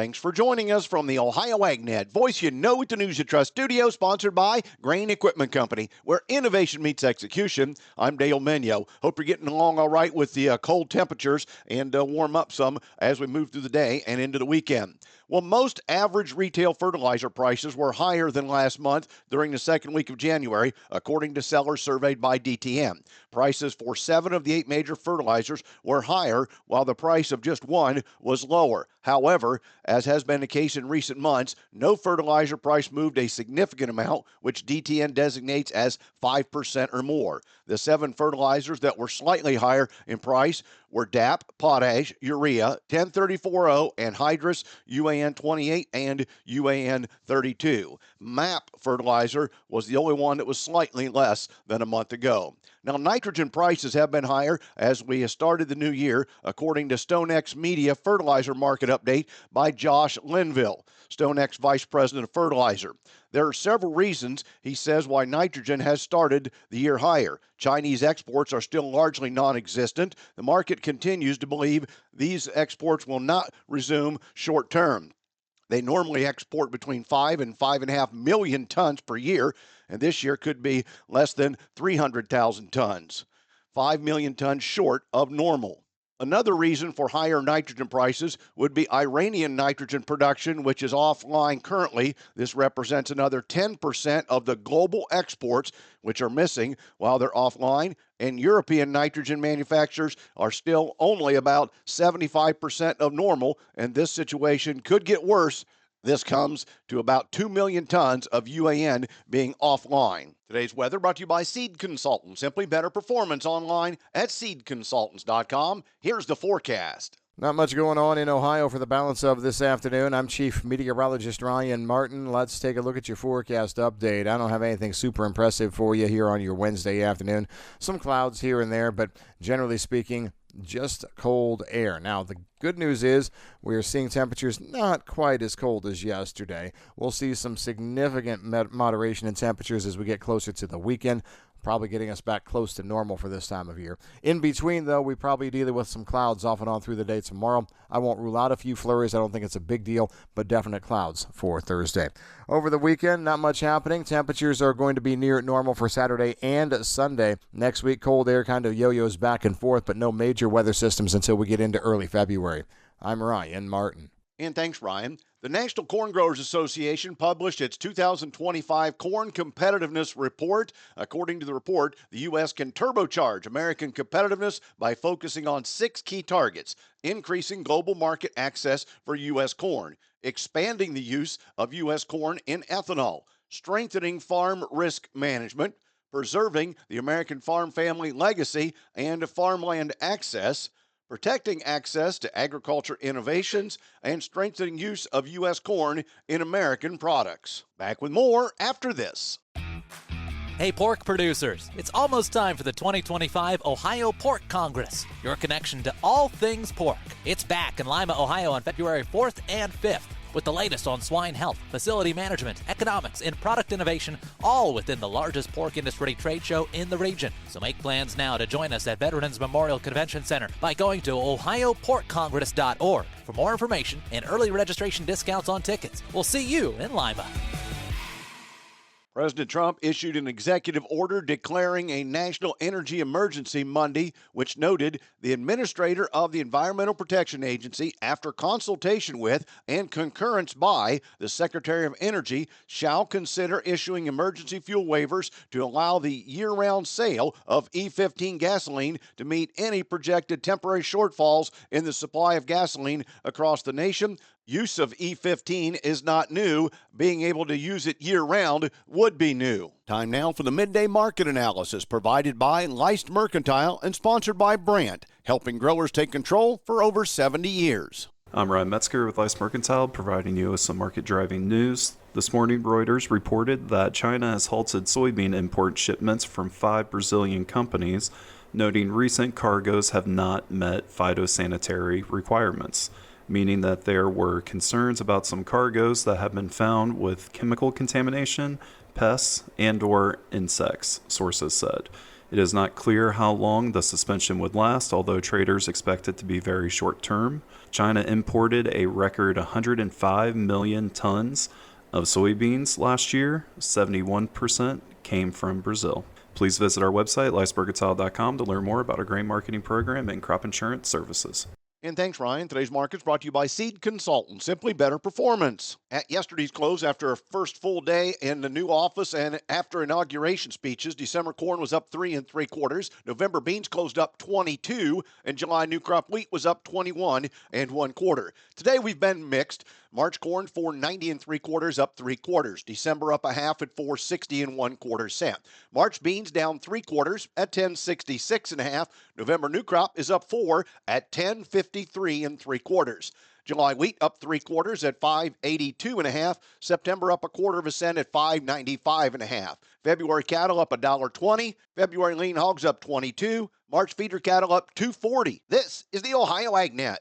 Thanks for joining us from the Ohio AgNet Voice You Know with the News You Trust studio, sponsored by Grain Equipment Company, where innovation meets execution. I'm Dale Menyo. Hope you're getting along all right with the cold temperatures and warm up some as we move through the day and into the weekend. Well, most average retail fertilizer prices were higher than last month during the second week of January, according to sellers surveyed by DTN. Prices for 7 of the 8 major fertilizers were higher, while the price of just one was lower. However, as has been the case in recent months, no fertilizer price moved a significant amount, which DTN designates as 5% or more. The 7 fertilizers that were slightly higher in price were DAP, potash, urea, 1034-0, anhydrous, UAN 28, and UAN 32. MAP fertilizer was the only one that was slightly less than a month ago. Now, nitrogen prices have been higher as we started the new year, according to StoneX Media Fertilizer Market Update by Josh Linville, StoneX Vice President of Fertilizer. There are several reasons, he says, why nitrogen has started the year higher. Chinese exports are still largely non-existent. The market continues to believe these exports will not resume short term. They normally export between 5 and 5.5 million tons per year, and this year could be less than 300,000 tons, 5 million tons short of normal. Another reason for higher nitrogen prices would be Iranian nitrogen production, which is offline currently. This represents another 10% of the global exports, which are missing while they're offline. And European nitrogen manufacturers are still only about 75% of normal, and this situation could get worse. This comes to about 2 million tons of UAN being offline. Today's weather brought to you by Seed Consultants. Simply better performance online at seedconsultants.com. Here's the forecast. Not much going on in Ohio for the balance of this afternoon. I'm Chief Meteorologist Ryan Martin. Let's take a look at your forecast update. I don't have anything super impressive for you here on your Wednesday afternoon. Some clouds here and there, but generally speaking, just cold air. Now, the good news is we're seeing temperatures not quite as cold as yesterday. We'll see some significant moderation in temperatures as we get closer to the weekend, probably getting us back close to normal for this time of year. In between, though, we probably dealing with some clouds off and on through the day tomorrow. I won't rule out a few flurries. I don't think it's a big deal, but definite clouds for Thursday. Over the weekend, not much happening. Temperatures are going to be near normal for Saturday and Sunday. Next week, cold air kind of yo-yos back and forth, but no major weather systems until we get into early February. I'm Ryan Martin. And thanks, Ryan. The National Corn Growers Association published its 2025 Corn Competitiveness Report. According to the report, the U.S. can turbocharge American competitiveness by focusing on 6 key targets: increasing global market access for U.S. corn, expanding the use of U.S. corn in ethanol, strengthening farm risk management, preserving the American farm family legacy and farmland access, protecting access to agriculture innovations, and strengthening use of U.S. corn in American products. Back with more after this. Hey, pork producers, it's almost time for the 2025 Ohio Pork Congress, your connection to all things pork. It's back in Lima, Ohio on February 4th and 5th. With the latest on swine health, facility management, economics, and product innovation, all within the largest pork industry trade show in the region. So make plans now to join us at Veterans Memorial Convention Center by going to ohioporkcongress.org for more information and early registration discounts on tickets. We'll see you in Lima. President Trump issued an executive order declaring a national energy emergency Monday, which noted the administrator of the Environmental Protection Agency, after consultation with and concurrence by the Secretary of Energy, shall consider issuing emergency fuel waivers to allow the year-round sale of E15 gasoline to meet any projected temporary shortfalls in the supply of gasoline across the nation. Use of E15 is not new. Being able to use it year-round would be new. Time now for the Midday Market Analysis, provided by Leist Mercantile and sponsored by Brandt, helping growers take control for over 70 years. I'm Ryan Metzger with Leist Mercantile, providing you with some market-driving news. This morning, Reuters reported that China has halted soybean import shipments from 5 Brazilian companies, noting recent cargoes have not met phytosanitary requirements, meaning that there were concerns about some cargoes that have been found with chemical contamination, pests, and/or insects, sources said. It is not clear how long the suspension would last, although traders expect it to be very short term. China imported a record 105 million tons of soybeans last year. 71% came from Brazil. Please visit our website, leisbergensile.com, to learn more about our grain marketing program and crop insurance services. And thanks, Ryan. Today's market's brought to you by Seed Consultants, simply better performance. At yesterday's close, after a first full day in the new office and after inauguration speeches, December corn was up 3 3/4. November beans closed up 22, and July new crop wheat was up 21 1/4. Today we've been mixed. March corn 4.90 3/4, up 3/4. December up a half at 4.60 1/4 cent. March beans down 3/4 at 10.66 1/2. November new crop is up 4 at 10.53 3/4. July wheat up 3/4 at 5.82 1/2. September up 1/4 cent at 5.95 1/2. February cattle up $1.20. February lean hogs up 22. March feeder cattle up 2.40. This is the Ohio AgNet.